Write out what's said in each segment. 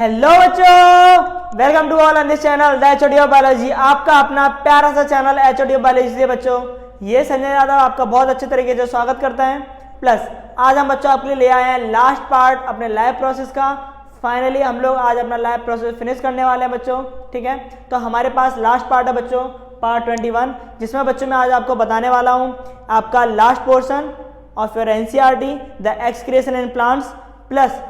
Hello बच्चों, welcome to all on this channel the HOD of biology. आपका अपना प्यारा सा चैनल एचओडी ऑफ बायोलॉजी से बच्चों ये संजय यादव आपका बहुत अच्छे तरीके से स्वागत करता है। प्लस आज हम बच्चों आपके लिए ले आए हैं लास्ट पार्ट अपने लाइव प्रोसेस का। फाइनली हम लोग आज अपना लाइव प्रोसेस फिनिश करने वाले हैं बच्चों, ठीक है। तो हमारे पास लास्ट पार्ट है बच्चों, पार्ट 21, जिसमें बच्चों मैं आज आपको बताने वाला हूँ आपका last portion of your NCERT the excretion in plants. Plus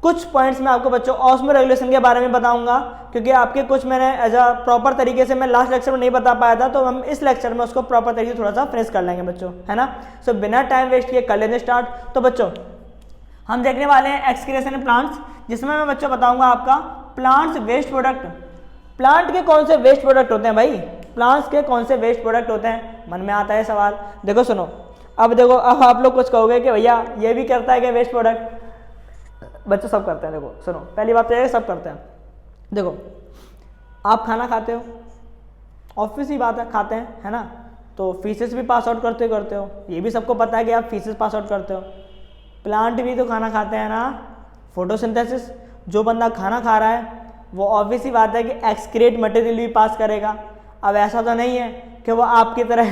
कुछ पॉइंट्स मैं आपको बच्चों ऑस्मो रेगुलेशन के बारे में बताऊंगा, क्योंकि आपके कुछ मैंने एज अ प्रॉपर तरीके से मैं लास्ट लेक्चर में नहीं बता पाया था, तो हम इस लेक्चर में उसको प्रॉपर तरीके से थोड़ा सा फिनिश कर लेंगे बच्चों, है ना। सो बिना टाइम वेस्ट किए कर लेंगे स्टार्ट। तो बच्चों हम देखने वाले हैं एक्सक्रिएशन इन प्लांट्स, जिसमें मैं बच्चों बताऊंगा आपका प्लांट्स वेस्ट प्रोडक्ट। प्लांट के कौन से वेस्ट प्रोडक्ट होते हैं भाई, प्लांट्स के कौन से वेस्ट प्रोडक्ट होते हैं, मन में आता है सवाल। देखो सुनो, अब देखो अब आप लोग कुछ कहोगे कि भैया ये भी करता है कि वेस्ट प्रोडक्ट। बच्चे सब करते हैं। देखो सुनो, पहली बात तो ये सब करते हैं। देखो आप खाना खाते हो, ऑब्वियस ही बात है खाते हैं, है ना। तो फीसेस भी पास आउट करते हो, ये भी सबको पता है कि आप फीसेस पास आउट करते हो। प्लांट भी तो खाना खाते हैं ना, फोटोसिंथेसिस। जो बंदा खाना खा रहा है वो ऑब्वियस ही बात है कि एक्सक्रीट मटेरियल भी पास करेगा। अब ऐसा तो नहीं है कि वो आपकी तरह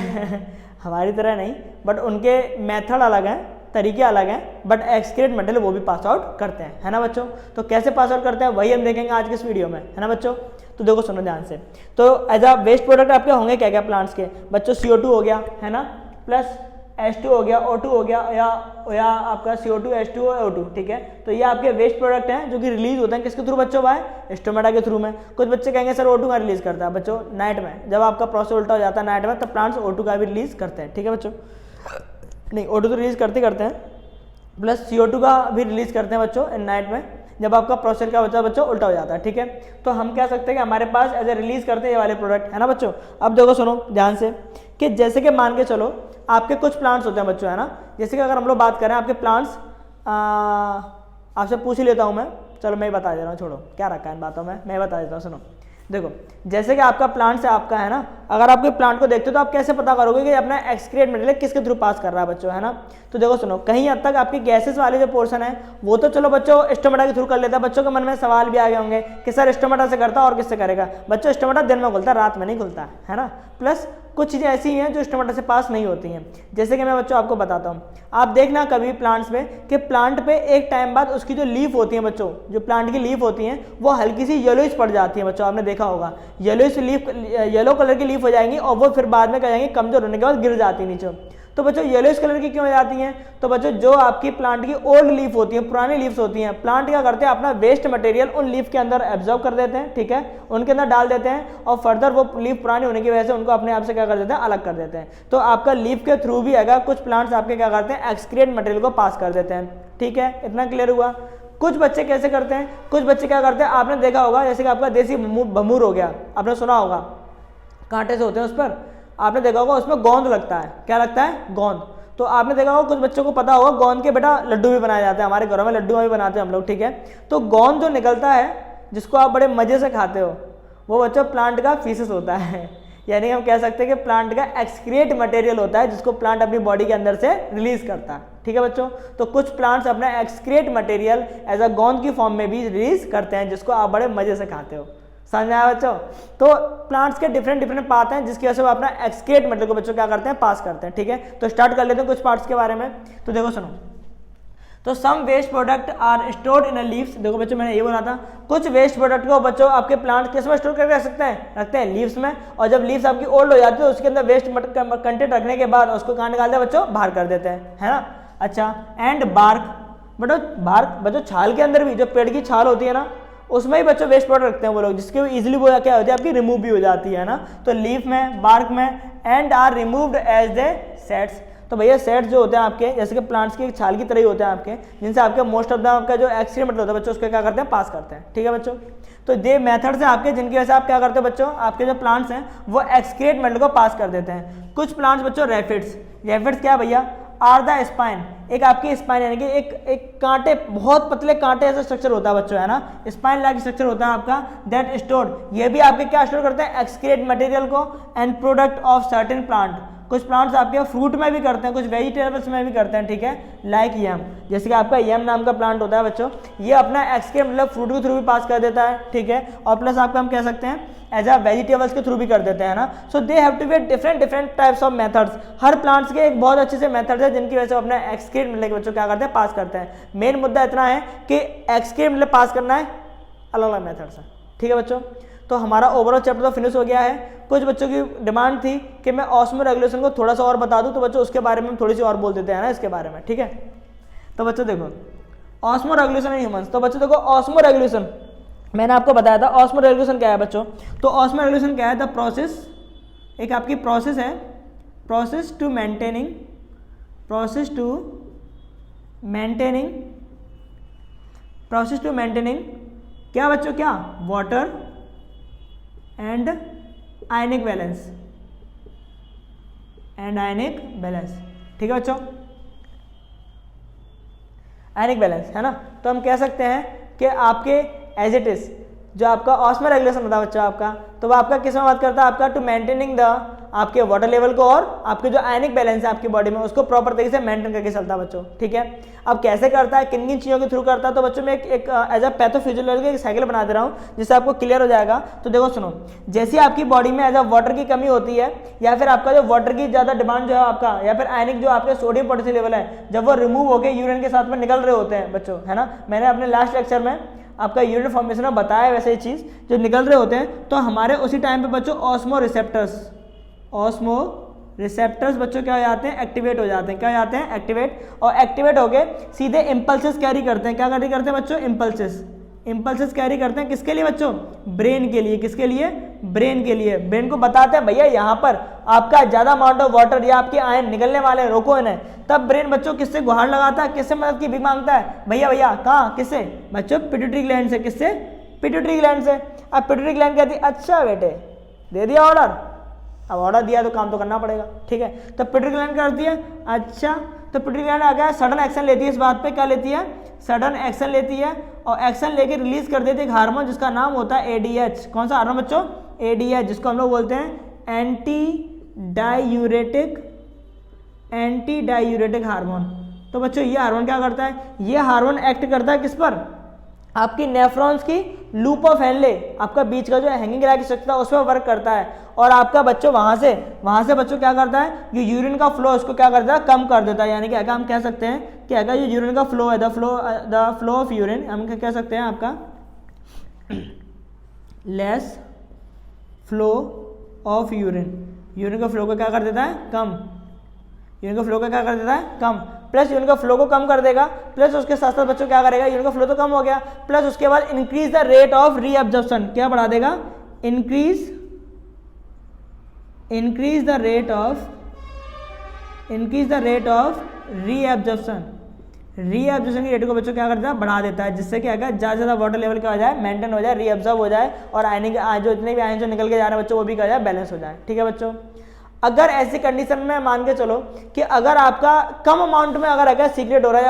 हमारी तरह नहीं, बट उनके मेथड अलग हैं, तरीके अलग हैं, बट एक्सक्रीट मटेरियल वो भी पास आउट करते हैं, है ना बच्चों। तो कैसे पास आउट करते हैं वही हम देखेंगे आज के इस वीडियो में, है ना बच्चों। तो देखो सुनो ध्यान से। तो एज अ वेस्ट प्रोडक्ट आपके होंगे क्या क्या प्लांट्स के बच्चों, CO2 हो गया, है ना, प्लस H2 हो गया, O2 हो गया, या आपका CO2 H2O O2, ठीक है। तो ये आपके वेस्ट प्रोडक्ट हैं जो कि रिलीज होते हैं किसके थ्रू बच्चों, भाई स्टोमेटा के थ्रू में। कुछ बच्चे कहेंगे सर O2 का रिलीज करता है बच्चों नाइट में, जब आपका प्रोसेस उल्टा हो जाता है नाइट में, तब प्लांट्स O2 का भी रिलीज करते हैं, ठीक है बच्चों। नहीं, O2 तो रिलीज करते हैं, प्लस CO2 का भी रिलीज करते हैं बच्चों इन नाइट में, जब आपका प्रोसेस क्या बच्चा बच्चों उल्टा हो जाता है, ठीक है। तो हम कह सकते हैं कि हमारे पास एज ए रिलीज करते हैं ये वाले प्रोडक्ट, है ना बच्चों। अब देखो सुनो ध्यान से कि जैसे कि मान के चलो आपके कुछ प्लांट्स होते हैं बच्चों, है ना। जैसे कि अगर हम लोग बात करें आपके प्लांट्स, आपसे पूछ ही लेता हूँ मैं, चलो मैं ही बता दे रहा हूँ, छोड़ो क्या रखा है इन बातों में, मैं बता देता हूँ। सुनो देखो, जैसे कि आपका प्लांट से आपका, है ना, अगर आपके प्लांट को देखते हो तो आप कैसे पता करोगे कि अपना एक्सक्रीट मटेरियल किसके थ्रू पास कर रहा है बच्चों, है ना। तो देखो सुनो, कहीं हद तक आपकी गैसेस वाले जो पोर्शन है वो तो चलो बच्चों स्टोमेटा के थ्रू कर लेता है। बच्चों के मन में सवाल भी आ गए होंगे कि सर स्टोमेटा से करता और किससे करेगा। बच्चों स्टोमेटा दिन में खुलता है, रात में नहीं खुलता है ना। प्लस कुछ चीज़ें ऐसी हैं जो स्टोमेटा से पास नहीं होती हैं, जैसे कि मैं बच्चों आपको बताता हूँ। आप देखना कभी प्लांट्स में कि प्लांट पे एक टाइम बाद उसकी जो लीफ होती है बच्चों, जो प्लांट की लीफ होती हैं वो हल्की सी येलोइश पड़ जाती है बच्चों, आपने देखा होगा। येलोइश लीफ, येलो कलर की लीफ हो जाएंगी और वो फिर बाद में क्या जाएंगी, कमजोर होने के बाद गिर जाती है नीचे। तो बच्चों येलोइश कलर की क्यों हो जाती हैं, तो बच्चों जो आपकी प्लांट की ओल्ड लीफ होती है, पुरानी लीव्स होती हैं, प्लांट क्या करते हैं अपना वेस्ट मटेरियल उन लीफ के अंदर एब्जॉर्व कर देते हैं, ठीक है, उनके अंदर डाल देते हैं, और फर्दर वो लीफ पुरानी होने की वजह से उनको अपने आप से क्या कर देते हैं, अलग कर देते हैं। तो आपका लीफ के थ्रू भी अगर कुछ प्लांट्स आपके क्या करते हैं, एक्सक्रीट मटेरियल को पास कर देते हैं, ठीक है। इतना क्लियर हुआ। कुछ बच्चे कैसे करते हैं, कुछ बच्चे क्या करते हैं, आपने देखा होगा जैसे कि आपका देसी बमूर हो गया, आपने सुना होगा, कांटे से होते हैं उस पर, आपने देखा होगा उसमें गोंद लगता है, क्या लगता है, गोंद। तो आपने देखा होगा कुछ बच्चों को पता होगा गोंद के बेटा लड्डू भी बनाए जाते हैं, हमारे घरों में लड्डू भी बनाते हैं हम लोग, ठीक है। तो गोंद जो निकलता है जिसको आप बड़े मजे से खाते हो, वो बच्चों प्लांट का फीसिस होता है, यानी हम कह सकते हैं कि प्लांट का एक्सक्रिएट मटेरियल होता है जिसको प्लांट अपनी बॉडी के अंदर से रिलीज करता है, ठीक है बच्चों। तो कुछ प्लांट्स अपना एक्सक्रिएट मटेरियल एज अ गोंद की फॉर्म में भी रिलीज करते हैं, जिसको आप बड़े मजे से खाते हो। समझ आया बच्चों। तो प्लांट्स के डिफरेंट पार्ट हैं जिसकी वजह से वो अपना एक्सक्रिएट मटेरियल को बच्चों क्या करते हैं, पास करते हैं, ठीक है। तो स्टार्ट कर लेते हैं कुछ पार्ट्स के बारे में। तो देखो सुनो, तो some waste product are stored in leaves. देखो बच्चों मैंने ये बोला था, कुछ वेस्ट प्रोडक्ट को बच्चों आपके प्लांट किस में स्टोर करके रख सकते हैं, रखते हैं लीव्स में। और जब लीव्स आपकी ओल्ड हो जाती है तो उसके अंदर वेस्ट कंटेंट रखने के बाद उसको कहाँ निकालते हैं बच्चों, बाहर कर देते हैं, है ना। अच्छा, एंड बार्क, बार्क बच्चों छाल के अंदर भी, जो पेड़ की छाल होती है ना, उसमें ही बच्चों वेस्ट प्रोडक्ट रखते हैं वो लोग, जिसके इजिली वो क्या होती है आपकी रिमूव भी हो जाती है ना। तो लीफ में, बार्क में, and are removed as they sets. तो भैया सेट्स जो होते हैं आपके जैसे कि प्लांट्स की छाल की तरह ही होते हैं आपके, जिनसे आपके मोस्ट ऑफ द आपका जो एक्सक्रीट मटेरियल होता है बच्चों उसको क्या करते हैं, पास करते हैं, ठीक है बच्चों। तो ये मेथड्स हैं आपके जिनकी वजह से आप क्या करते हो बच्चों, आपके जो प्लांट्स हैं वो एक्सक्रीट मटेरियल को पास कर देते हैं। कुछ प्लांट्स बच्चों रेफिड्स, रेफिड्स क्या भैया, आर द स्पाइन, एक आपकी स्पाइन यानी कि एक कांटे, बहुत पतले कांटे ऐसा स्ट्रक्चर होता है बच्चों, है ना, स्पाइन लाइक स्ट्रक्चर होता है आपका, दैट स्टोर्ड, ये भी आपके क्या स्टोर करते हैं, एक्सक्रीट मटेरियल को and product of certain plant, कुछ प्लांट्स आपके फ्रूट में भी करते हैं, कुछ वेजिटेबल्स में भी करते हैं, ठीक है, लाइक यम, जैसे कि आपका यम नाम का प्लांट होता है बच्चों, ये अपना एक्सक्रीट मतलब फ्रूट के थ्रू भी पास कर देता है, ठीक है, और प्लस आपका हम कह सकते हैं एज अ वेजिटेबल्स के थ्रू भी कर देते हैं ना। So they have to be different types of methods, हर प्लांट्स के एक बहुत अच्छे से मेथड है जिनकी वजह से अपना एक्सक्रीट मतलब बच्चों क्या करते हैं, पास करते हैं। मेन मुद्दा इतना है कि एक्सक्रीट मतलब पास करना है, अलग अलग मेथड्स हैं, ठीक है बच्चों। तो हमारा ओवरऑल चैप्टर तो फिनिश हो गया है। कुछ बच्चों की डिमांड थी कि मैं ऑस्मो रेगुलेशन को थोड़ा सा और बता दूं, तो बच्चों उसके बारे में हम थोड़ी सी और बोल देते हैं ना इसके बारे में, ठीक है। तो बच्चों देखो ऑस्मो रेगुलेशन इन ह्यूमंस, तो बच्चों देखो ऑस्मो रेगुलेशन मैंने आपको बताया था। ऑस्मो रेगुलेशन क्या है बच्चों, तो ऑस्मो रेगुलेशन क्या है, द प्रोसेस, एक आपकी प्रोसेस है, प्रोसेस टू मेंटेनिंग क्या बच्चों, क्या वाटर एंड आयनिक बैलेंस, ठीक है बच्चों, आयनिक बैलेंस है ना। तो हम कह सकते हैं कि आपके एज इट इज जो आपका ऑस्मो रेगुलेशन होता है बच्चों आपका, तो वो आपका किस में बात करता है, आपका टू मेंटेनिंग द आपके वाटर लेवल को और आपके जो आयनिक बैलेंस है आपकी बॉडी में उसको प्रॉपर तरीके से मेंटेन करके चलता है बच्चों, ठीक है। अब कैसे करता है, किन किन चीज़ों के थ्रू करता है, तो बच्चों में एक एज अ पैथोफिजियोलॉजी एक साइकिल बना दे रहा हूँ जिससे आपको क्लियर हो जाएगा। तो देखो सुनो, जैसे आपकी बॉडी में एज अ वाटर की कमी होती है या फिर आपका जो वाटर की ज़्यादा डिमांड जो है आपका, या फिर आयनिक जो आपके सोडियम पोटेशियम लेवल है जब वो रिमूव होकर यूरिन के साथ में निकल रहे होते हैं बच्चों, है ना। मैंने अपने लास्ट लेक्चर में आपका यूरिन फॉर्मेशन में बताया वैसे ही चीज़ जो निकल रहे होते हैं, तो हमारे उसी टाइम पे बच्चों ऑस्मो रिसेप्टर्स बच्चों क्या हो जाते हैं, एक्टिवेट हो जाते हैं, क्या हो जाते हैं, एक्टिवेट, और एक्टिवेट हो गए सीधे इम्पल्सेस कैरी करते हैं, क्या कैरी करते हैं बच्चों, इम्पल्सेस कैरी करते हैं, किसके लिए बच्चों, ब्रेन के लिए, किसके लिए, ब्रेन के लिए। ब्रेन को बताते हैं भैया यहाँ पर आपका ज्यादा अमाउंट ऑफ वाटर या आपके आयन निकलने वाले हैं, रोको इन्हें। तब ब्रेन बच्चों किससे गुहार लगाता है, किससे मदद की भीख मांगता है, भैया कहाँ, किससे बच्चों, पिट्यूटरी ग्लैंड से, किससे, पिट्यूटरी ग्लैंड से। अब पिट्यूटरी ग्लैंड कहती है अच्छा बेटे दे दिया ऑर्डर, अब ऑर्डर दिया तो काम तो करना पड़ेगा, ठीक है। तो पिट्यूटरी ग्लैंड करती है अच्छा, तो पिट्यूटरी ग्लैंड आ गया सडन एक्शन लेती है इस बात पे, क्या लेती है, सडन एक्शन लेती है, और एक्शन लेके रिलीज कर देती है एक हार्मोन जिसका नाम होता है एडीएच। कौन सा हार्मोन बच्चों, एडीएच, जिसको हम लोग बोलते हैं एंटी डायूरेटिक हार्मोन। तो बच्चों ये हार्मोन क्या करता है, ये हार्मोन एक्ट करता है किस पर, आपकी नेफ्रॉन्स की लूप ऑफ हेनले, आपका बीच का जो हैंगिंग ग्लैंड की स्ट्रक्चर है उस पर वर्क करता है, और आपका बच्चों वहां से बच्चों क्या करता है, ये यूरिन का फ्लो उसको क्या करता है, कम कर देता है। यानी कि अगर हम कह सकते हैं कि अगर ये यूरिन का फ्लो है, द फ्लो ऑफ यूरिन, हम क्या कह सकते हैं आपका लेस फ्लो ऑफ यूरिन का फ्लो को क्या कर देता है, कम, यूरिन का फ्लो का क्या कर देता है, कम, प्लस यूरिन का फ्लो को कम कर देगा, प्लस उसके साथ साथ बच्चों क्या करेगा, यूरिन का फ्लो तो कम हो गया, प्लस उसके बाद increase the rate of reabsorption, क्या बढ़ा देगा, increase the rate of reabsorption की रेट को बच्चों क्या करता है, बढ़ा देता है, जिससे क्या है ज़्यादा से ज़्यादा वाटर लेवल क्या हो जाए, मेंटेन हो जाए, रीअब्जॉर्ब हो जाए, और आयनिक जो इतने भी आयन जो निकल के जा रहे हैं बच्चों वो भी क्या हो जाए, बैलेंस हो जाए, ठीक है बच्चों। अगर ऐसी कंडीशन में मान के चलो कि अगर आपका कम अमाउंट में अगर सीक्रेट हो रहा है,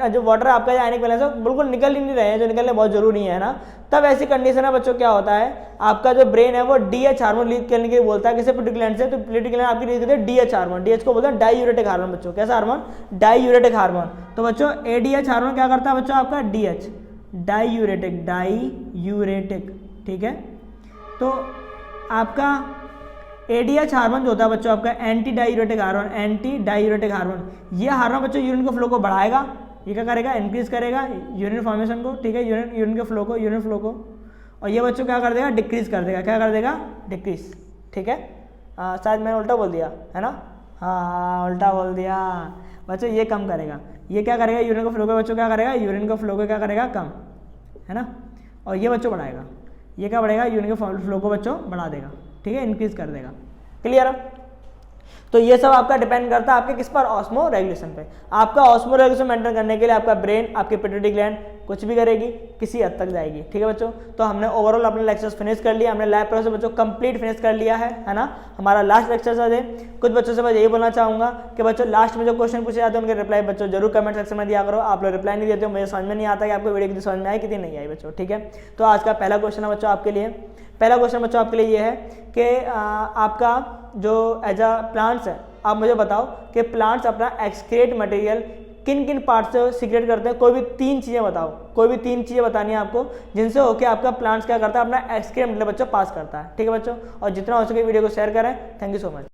या जो वाटर आपका आयनिक बैलेंस है बिल्कुल निकल ही नहीं रहे हैं, जो निकलने बहुत जरूरी है ना, तब ऐसी कंडीशन में बच्चों क्या होता है, आपका जो ब्रेन है वो डीएच हार्मोन रिलीज करने के लिए बोलता है, किसी पिट्यूटरी ग्लैंड से, तो पिट्यूटरी ग्लैंड आपकी रिलीज करती है डीएच हार्मोन, डीएच को बोलते हैं डाईयूरेटिक हार्मोन बच्चों, कैसा हार्मोन, डाईयूरेटिक हार्मोन। तो बच्चों एडीएच हार्मोन क्या करता है बच्चों, आपका डीएच, डाईयूरेटिक, ठीक है। तो आपका एडीएच हार्मोन जो होता है बच्चों आपका एंटी डायूरेटिक हार्मोन, ये हार्मोन बच्चों यूरिन के फ्लो को बढ़ाएगा, ये क्या करेगा, इंक्रीज करेगा यूरिन फॉर्मेशन को, ठीक है, यूरिन के फ्लो को, और ये बच्चों क्या कर देगा, डिक्रीज कर देगा, क्या कर देगा, डिक्रीज, ठीक है। शायद मैंने उल्टा बोल दिया है ना, हाँ उल्टा बोल दिया बच्चों, ये कम करेगा, ये क्या करेगा, यूरिन के फ्लो को बच्चों क्या करेगा, यूरिन के फ्लो को क्या करेगा, कम, है ना, और ये बच्चों बढ़ाएगा, ये क्या बढ़ेगा, यूरिन के फ्लो को बच्चों बढ़ा देगा, ठीक है, इंक्रीज कर देगा, क्लियर है। तो ये सब आपका डिपेंड करता है आपके किस पर, ऑस्मो रेगुलेशन पे। आपका ऑस्मो रेगुलेशन मेंटेन करने के लिए आपका ब्रेन, आपकी पिट्यूटरी ग्लैंड कुछ भी करेगी, किसी हद तक जाएगी, ठीक है बच्चों। तो हमने ओवरऑल अपने लेक्चर्स फिनिश कर लिया, हमने लैब प्रोसेस बच्चों कंप्लीट फिनिश कर लिया है ना। हमारा लास्ट लेक्चर था। कुछ बच्चों से मैं यही बोलना चाहूँगा कि बच्चों लास्ट में जो क्वेश्चन पूछे जाते हैं उनके रिप्लाई बच्चों जरूर कमेंट सेक्शन में दिया करो। आप लोग रिप्लाई नहीं देते हो, मुझे समझ में नहीं आता कि आपको वीडियो कितनी समझ में आई कितनी नहीं आई बच्चों, ठीक है। तो आज का पहला क्वेश्चन है बच्चों आपके लिए, पहला क्वेश्चन बच्चों आपके लिए ये है कि आपका जो एज अ प्लांट्स है आप मुझे बताओ कि प्लांट्स अपना एक्सक्रीट मटेरियल किन किन पार्ट से सीक्रेट करते हैं। कोई भी 3 चीज़ें बताओ, कोई भी 3 चीज़ें बतानी है आपको जिनसे होकर आपका प्लांट्स क्या करता है, अपना एक्सक्रीट मतलब बच्चों पास करता है। ठीक है बच्चों, और जितना हो सके वीडियो को शेयर करें। Thank you so much.